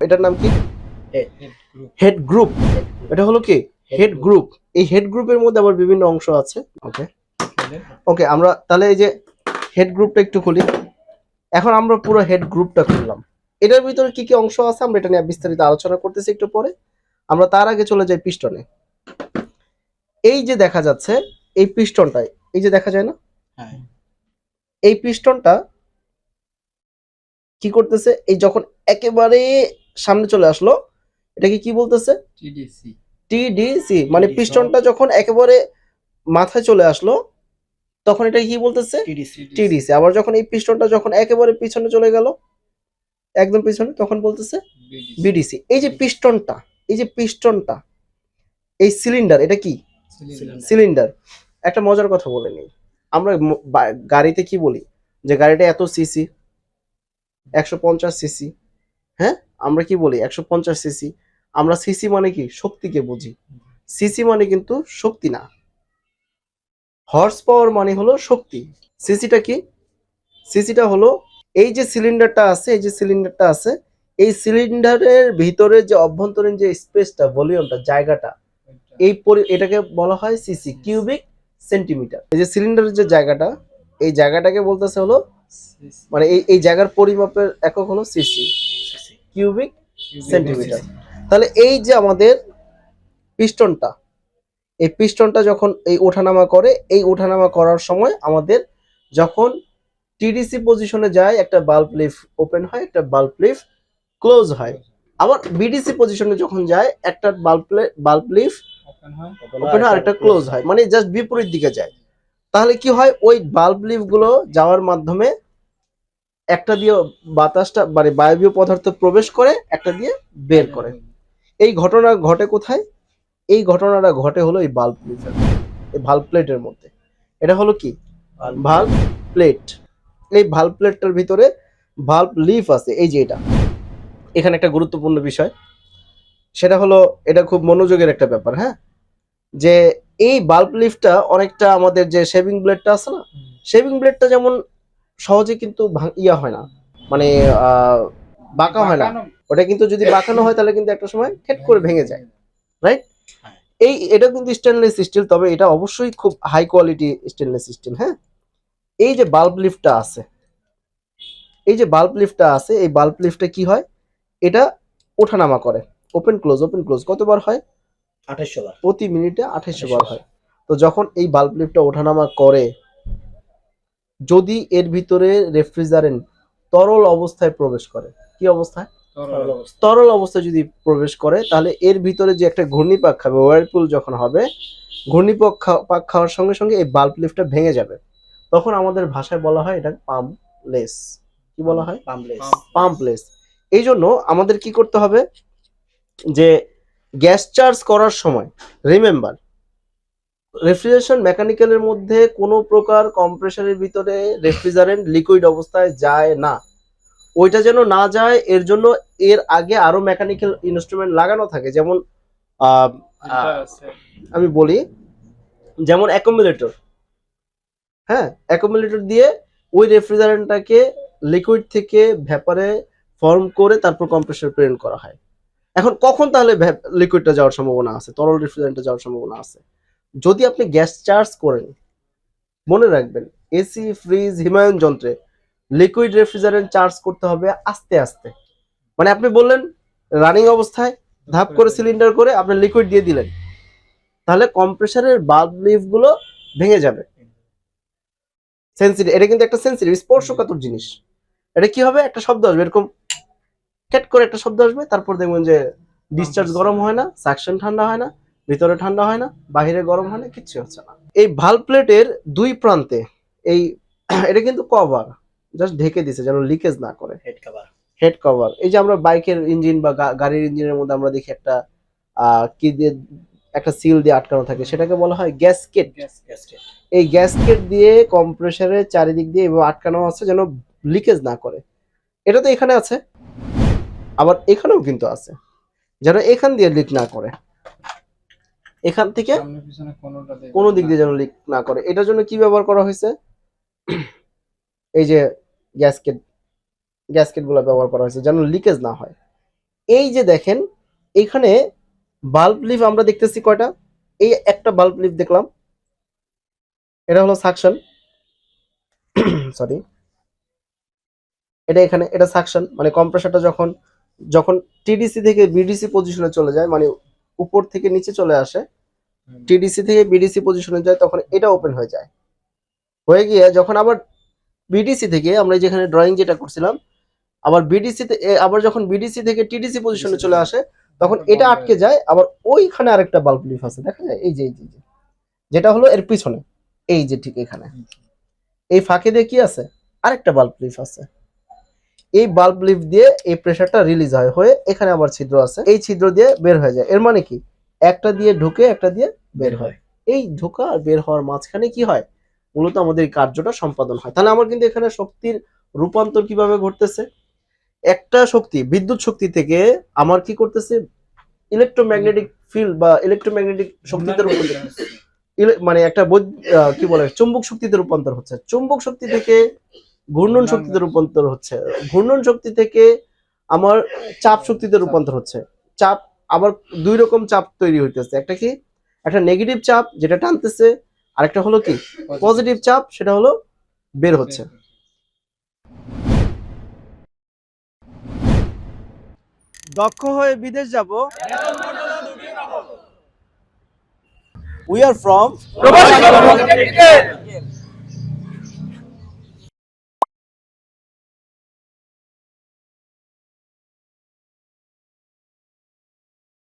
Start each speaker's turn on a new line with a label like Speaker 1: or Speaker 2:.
Speaker 1: এটার নাম কি?
Speaker 2: Head
Speaker 1: head group. এটা হলো কি? Head group. এই হেড গ্রুপের মধ্যে আবার বিভিন্ন অংশ আছে। ওকে ওকে, আমরা তাহলে এই যে হেড গ্রুপটা একটু খুলি। এখন আমরা পুরো হেড গ্রুপটা খুললাম। এটার ভিতরে কি কি অংশ আছে আমরা এটা নিয়ে বিস্তারিত আলোচনা করতেছি একটু পরে। আমরা তার আগে চলে যাই পিস্টনে। এই যে দেখা যাচ্ছে এই পিস্টনটাই, এই যে দেখা যায় না,
Speaker 2: হ্যাঁ
Speaker 1: এই পিস্টনটা কি করতেছে, এই যখন একেবারে সামনে চলে আসলো এটাকে কি বলতেছে?
Speaker 2: টিডিসি
Speaker 1: টিডিসি, মানে পিস্টনটা যখন একেবারে মাথায় চলে আসলো তখন এটা কি বলতেছে? টিডিসি। আবার যখন এই পিস্টনটা যখন একেবারে পিছনে চলে গেল, একদম পিছনে, তখন বলতেছে বিডিসি। এই যে পিস্টনটা, এই যে পিস্টনটা, এই সিলিন্ডার, এটা কি? সিলিন্ডার। একটা মজার কথা বলে নিই, আমরা গাড়িতে কি বলি যে গাড়িটা এত সিসি, 150 সিসি। হ্যাঁ, আমরা কি বলি 150 সিসি। আমরা সিসি মানে কি শক্তিকে বুঝি, সিসি মানে কিন্তু শক্তি না, হর্স পাওয়ার মানে হলো শক্তি। সিসিটা কি? সিসিটা হলো এই যে সিলিন্ডারটা আছে, এই যে সিলিন্ডারটা আছে, এই সিলিন্ডারের ভিতরে যে অভ্যন্তরীণ যে স্পেসটা, ভলিউমটা, জায়গাটা, এটাকে বলা হয় সিসি, কিউবিক সেন্টিমিটার। এই যে সিলিন্ডারের যে জায়গাটা, এই জায়গাটাকে বলতেছে হলো, মানে এই জায়গার পরিমাপের একক হলো সিসি, কিউবিক সেন্টিমিটার। তাহলে এই যে আমাদের পিস্টনটা, এই পিস্টনটা যখন এই ওঠানামা করে, এই ওঠানামা করার সময় আমাদের যখন টিডিসি পজিশনে যায় একটা বাল্ব লিফ ওপেন হয়, একটা বাল্ব লিফ ক্লোজ হয়। আবার বিডিসি পজিশনে যখন যায় একটা বাল্ব লিফ ওপেন হয় আর একটা ক্লোজ হয়, মানে জাস্ট বিপরীত দিকে যায়। তাহলে কি হয়, ওই বাল্ব লিফ গুলো যাওয়ার মাধ্যমে একটা দিয়ে বাতাসটা মানে বায়বীয় পদার্থ প্রবেশ করে, একটা দিয়ে বের করে। এই ঘটনা ঘটে কোথায়? এই ঘটনাটা ঘটে হলো এই বাল্ব লিফের, এই ভাল্ব প্লেটের মধ্যে। এটা হলো কি? Valve plate. এই ভাল্ব প্লেটটার ভিতরে ভাল্ব লিফ আছে, এই যে এটা। এখানে একটা গুরুত্বপূর্ণ বিষয়, সেটা হলো, এটা খুব মনোযোগের একটা ব্যাপার, হ্যাঁ, যে এই বাল্ব লিফটা অনেকটা আমাদের যে শেভিং ব্লেডটা আছে না, শেভিং ব্লেডটা যেমন সহজে কিন্তু ইয়া হয় না, মানে বাঁকা হয় না। ওটা কিন্তু যদি বাঁকানো হয় তাহলে কিন্তু একটা সময় খেট করে ভেঙে যায়, রাইট? এটা কিন্তু স্টেনলেস স্টিল, তবে এটা অবশ্যই খুব হাই কোয়ালিটি স্টেনলেস স্টিল। হ্যাঁ, এই যে বাল্ব লিফটটা আছে, এই যে বাল্ব লিফটটা আছে, এই বাল্ব লিফটে কি হয়, এটা ওঠানামা করে, ওপেন ক্লোজ কতবার হয়?
Speaker 2: 2800 বার
Speaker 1: প্রতি মিনিটে 2800 বার হয়। তো যখন এই বাল্ব লিফটটা ওঠানামা করে, যদি এর ভিতরে রেফ্রিজারেন্ট তরল অবস্থায় প্রবেশ করে, কি অবস্থায়? তরল অবস্থায় যদি প্রবেশ করে, তাহলে এর ভিতরে যে একটা ঘূর্ণিপাক খাবে, ওয়ারপুল যখন হবে, ঘূর্ণিপাক খাওয়ার সঙ্গে সঙ্গে এই বাল্ব লিফটটা ভেঙে যাবে। তখন আমাদের ভাষায় বলা হয় এটা পাম্পলেস। কি বলা হয়? পাম্পলেস। এই জন্য আমাদের কি করতে হবে, যে গ্যাস চার্জ করার সময় রিমেম্বার, রেফ্রিজারেশন মেকানিক্যালের মধ্যে কোনো প্রকার কম্প্রেসারের ভিতরে রেফ্রিজারেন্ট লিকুইড অবস্থায় যায় না। ওইটা যেন না যায় এর জন্য এর আগে আরো মেকানিক্যাল ইনস্ট্রুমেন্ট লাগানো থাকে, যেমন আমি বলি, যেমন অ্যাকুমুলেটর। হ্যাঁ, অ্যাকুমুলেটর দিয়ে ওই রেফ্রিজারেন্টটাকে লিকুইড থেকে ভ্যাপারে ফর্ম করে তারপর কম্প্রেসর প্রেরণ করা হয়। এখন কখন তাহলে লিকুইডটা যাওয়ার সম্ভাবনা আছে, তরল রেফ্রিজারেন্টে যাওয়ার সম্ভাবনা আছে? যদি আপনি গ্যাস চার্জ করেন। মনে রাখবেন, এসি, ফ্রিজ, হিমায়ন যন্ত্রে লিকুইড রেফ্রিজারেন্ট চার্জ করতে হবে আস্তে আস্তে। মানে আপনি বললেন রানিং অবস্থায় ধাপ করে সিলিন্ডার করে আপনি লিকুইড দিয়ে দিলেন, তাহলে কম্প্রেসারের বাল্ব লিফ গুলো ভেঙে যাবে। সেন্সিটিভ, এটা কিন্তু একটা সেন্সিটিভ স্পর্শকাতর জিনিস। এটা কি হবে, একটা শব্দ আসবে এরকম, ক্যাট করে একটা শব্দ আসবে, তারপর দেখবেন যে ডিসচার্জ গরম হয় না, সাকশন ঠান্ডা হয় না, ভিতরে ঠান্ডা হয় না, বাহিরে গরম হয় না, কিচ্ছু হচ্ছে না। এই ভালভ প্লেটের দুই প্রান্তে এই এটা কিন্তু কভার জাস্ট ঢেকে দিছে যেন লিকেজ না করে, হেড কভার। এই যে আমরা বাইকের ইঞ্জিন বা গাড়ির ইঞ্জিনের মধ্যে আমরা দেখি একটা কি দিয়ে একটা সিল দিয়ে আটকানো থাকে, সেটাকে বলা হয় গ্যাসকেট। এই গ্যাসকেট দিয়ে কম্প্রেসারের চারিদিক দিয়ে এভাবে আটকানো আছে যেন লিকেজ না করে। এটা তো এখানে আছে, আবার এখানেও কিন্তু আছে যেন এখান দিয়ে লিক না করে, এখান থেকে কোনো দিক দিয়ে যেন লিক না করে। এটার জন্য কি ব্যবহার করা হয়েছে? এই যে গ্যাসকেট গুলো ব্যবহার করা হয়েছে যেন লিকেজ না হয়। এই যে দেখেন এখানে বাল্ব লিফ আমরা দেখতেছি কয়টা, এই একটা বাল্ব লিফ দেখলাম, এটা হলো সাকশন, সরি, এটা এখানে এটা সাকশন, মানে কম্প্রেসারটা যখন যখন টিডিসি থেকে বিডিসি পজিশনে চলে যায়, মানে উপর থেকে নিচে চলে আসে, টিডিসি থেকে বিডিসি পজিশনে যায়, তখন এটা ওপেন হয়ে যায়, হয়ে গিয়ে যখন আবার বিডিসি থেকে আমরা যেখানে ড্রয়িং যেটা করছিলাম, আবার বিডিসি আবার যখন বিডিসি থেকে টিডিসি পজিশনে চলে আসে, তখন এটা আটকে যায়, আবার ওইখানে আরেকটা বাল্ব লিফ আছে দেখা যায়, এই যে যেটা হলো এর পিছনে, এই যে ঠিক এখানে এই ফাঁকে দিয়ে কি আছে, আরেকটা বাল্ব লিফ আছে, এই বাল্ব লিফ দিয়ে এই প্রেসারটা রিলিজ হয়, হয়ে এখানে আবার ছিদ্র আছে, এই ছিদ্র দিয়ে বের হয়ে যায়। এর মানে কি, একটা দিয়ে ঢুকে একটা দিয়ে বের হয়, এই ঢোকা আর বের হওয়ার মাঝখানে কি হয়, মূলত আমাদের এই কার্যটা সম্পাদন হয়। তাহলে আমার কিন্তু এখানে শক্তির রূপান্তর কিভাবে ঘটতেছে, একটা শক্তি বিদ্যুৎ শক্তি থেকে আমার কি করতেছে, ইলেকট্রোম্যাগনেটিক ফিল্ড বা ইলেকট্রোম্যাগনেটিক শক্তিতে রূপান্তর, মানে একটা কি বলে চুম্বক শক্তিতে রূপান্তর হচ্ছে, চুম্বক শক্তি থেকে ঘূর্ণন শক্তিতে রূপান্তর হচ্ছে, ঘূর্ণন শক্তি থেকে আমার চাপ শক্তিতে রূপান্তর হচ্ছে, চাপ আবার দুই রকম চাপ তৈরি হইতেছে, একটা কি, একটা নেগেটিভ চাপ যেটা টানতেছে, আরেকটা হলো কি পজিটিভ চাপ, সেটা হলো বের হচ্ছে। দক্ষ হয়ে বিদেশ যাব, উই আর ফ্রম